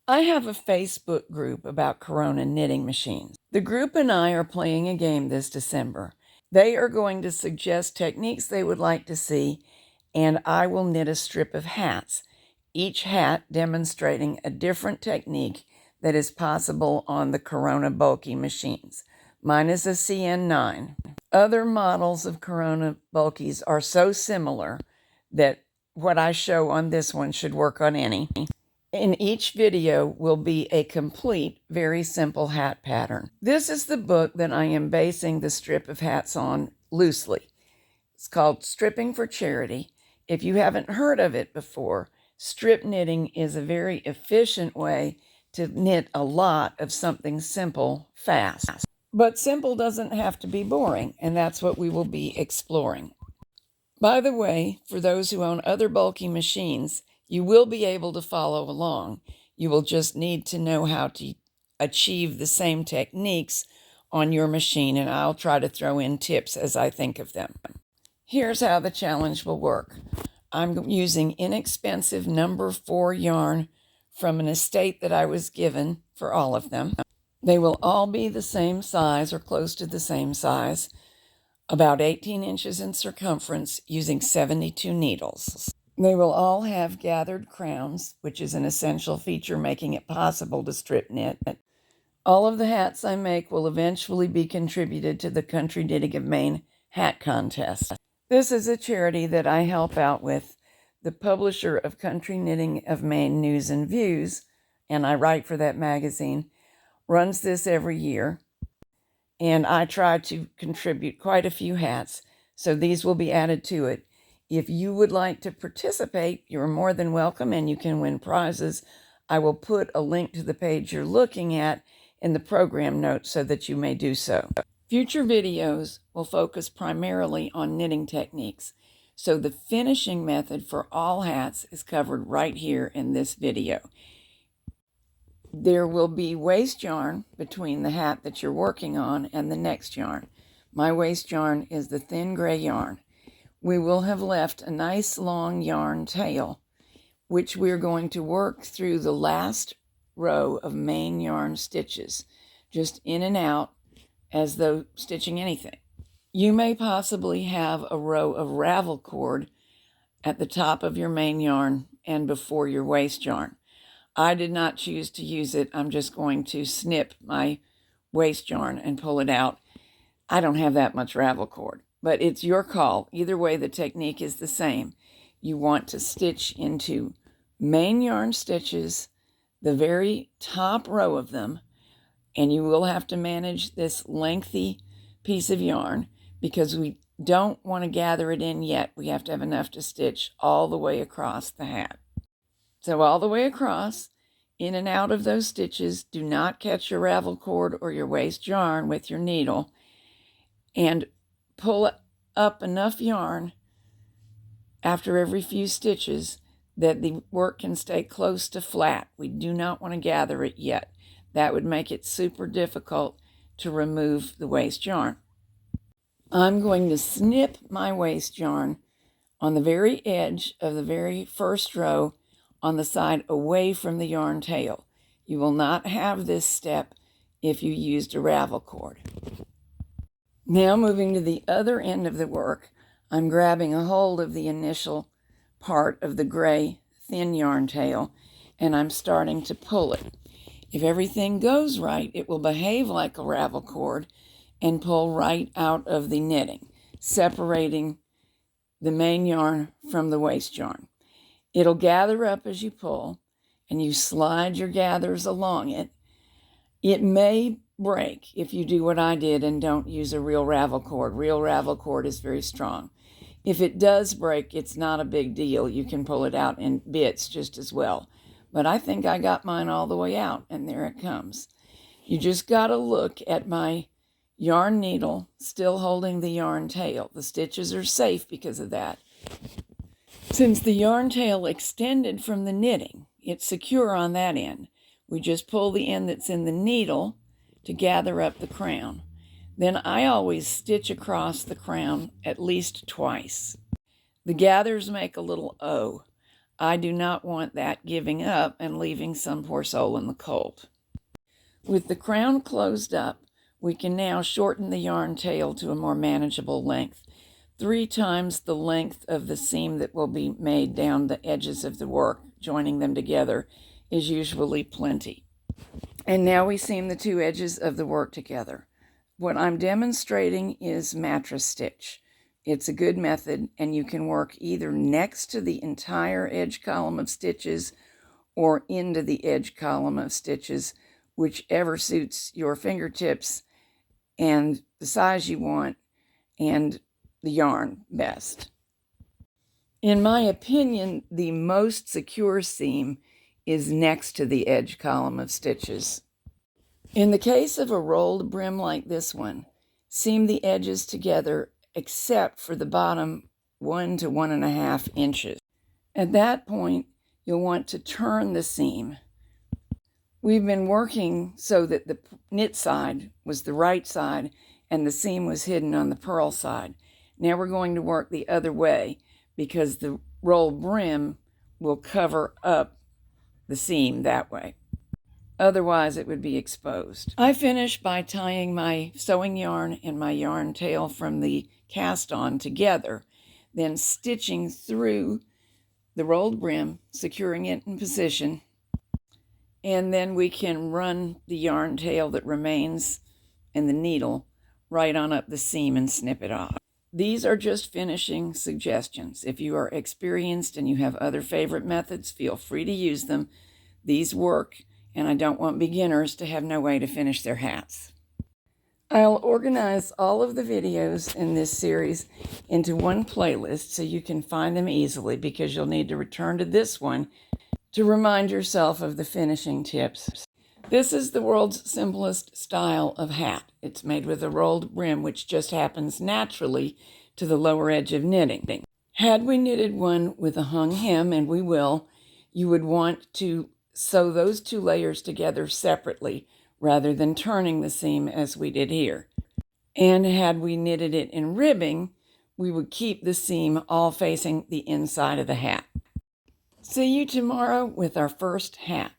I have a Facebook group about Corona knitting machines. The group and I are playing a game this December. They are going to suggest techniques they would like to see, and I will knit a strip of hats, each hat demonstrating a different technique that is possible on the Corona bulky machines. Mine is a CN9. Other models of Corona bulkies are so similar that what I show on this one should work on any. In each video will be a complete, very simple hat pattern. This is the book that I am basing the strip of hats on loosely. It's called Stripping for Charity. If you haven't heard of it before, strip knitting is a very efficient way to knit a lot of something simple fast. But simple doesn't have to be boring, and that's what we will be exploring. By the way, for those who own other bulky machines, you will be able to follow along. You will just need to know how to achieve the same techniques on your machine, and I'll try to throw in tips as I think of them. Here's how the challenge will work. I'm using inexpensive number 4 yarn from an estate that I was given for all of them. They will all be the same size or close to the same size, about 18 inches in circumference, using 72 needles. They will all have gathered crowns, which is an essential feature making it possible to strip knit. All of the hats I make will eventually be contributed to the Country Knitting of Maine Hat Contest. This is a charity that I help out with. The publisher of Country Knitting of Maine News and Views, and I write for that magazine, runs this every year. And I try to contribute quite a few hats, so these will be added to it. If you would like to participate, you're more than welcome, and you can win prizes. I will put a link to the page you're looking at in the program notes so that you may do so. Future videos will focus primarily on knitting techniques, so the finishing method for all hats is covered right here in this video. There will be waste yarn between the hat that you're working on and the next yarn. My waste yarn is the thin gray yarn. We will have left a nice long yarn tail, which we're going to work through the last row of main yarn stitches, just in and out as though stitching anything. You may possibly have a row of ravel cord at the top of your main yarn and before your waste yarn. I did not choose to use it. I'm just going to snip my waste yarn and pull it out. I don't have that much ravel cord, but it's your call. Either way, the technique is the same. You want to stitch into main yarn stitches, the very top row of them, and you will have to manage this lengthy piece of yarn because we don't want to gather it in yet. We have to have enough to stitch all the way across the hat. So all the way across, in and out of those stitches, do not catch your ravel cord or your waste yarn with your needle, and pull up enough yarn after every few stitches that the work can stay close to flat. We do not want to gather it yet. That would make it super difficult to remove the waste yarn. I'm going to snip my waste yarn on the very edge of the very first row on the side away from the yarn tail. You will not have this step if you used a ravel cord. Now moving to the other end of the work, I'm grabbing a hold of the initial part of the gray thin yarn tail, and I'm starting to pull it. If everything goes right, it will behave like a ravel cord and pull right out of the knitting, separating the main yarn from the waste yarn. It'll gather up as you pull, and you slide your gathers along it. It may break if you do what I did and don't use a real ravel cord. Real ravel cord is very strong. If it does break, it's not a big deal. You can pull it out in bits just as well. But I think I got mine all the way out, and there it comes. You just got to look at my yarn needle still holding the yarn tail. The stitches are safe because of that. Since the yarn tail extended from the knitting, it's secure on that end. We just pull the end that's in the needle to gather up the crown. Then I always stitch across the crown at least twice. The gathers make a little O. I do not want that giving up and leaving some poor soul in the cold. With the crown closed up, we can now shorten the yarn tail to a more manageable length. 3 times the length of the seam that will be made down the edges of the work, joining them together, is usually plenty. And now we seam the 2 edges of the work together. What I'm demonstrating is mattress stitch. It's a good method, and you can work either next to the entire edge column of stitches or into the edge column of stitches, whichever suits your fingertips and the size you want and the yarn best. In my opinion, the most secure seam is next to the edge column of stitches. In the case of a rolled brim like this one, seam the edges together except for the bottom 1 to 1.5 inches. At that point, you'll want to turn the seam. We've been working so that the knit side was the right side and the seam was hidden on the purl side. Now we're going to work the other way because the rolled brim will cover up the seam that way. Otherwise, it would be exposed. I finish by tying my sewing yarn and my yarn tail from the cast on together, then stitching through the rolled brim, securing it in position, and then we can run the yarn tail that remains and the needle right on up the seam and snip it off. These are just finishing suggestions. If you are experienced and you have other favorite methods, feel free to use them. These work, and I don't want beginners to have no way to finish their hats. I'll organize all of the videos in this series into one playlist so you can find them easily, because you'll need to return to this one to remind yourself of the finishing tips. This is the world's simplest style of hat. It's made with a rolled brim, which just happens naturally to the lower edge of knitting. Had we knitted one with a hung hem, and we will, you would want to sew those 2 layers together separately rather than turning the seam as we did here. And had we knitted it in ribbing, we would keep the seam all facing the inside of the hat. See you tomorrow with our first hat.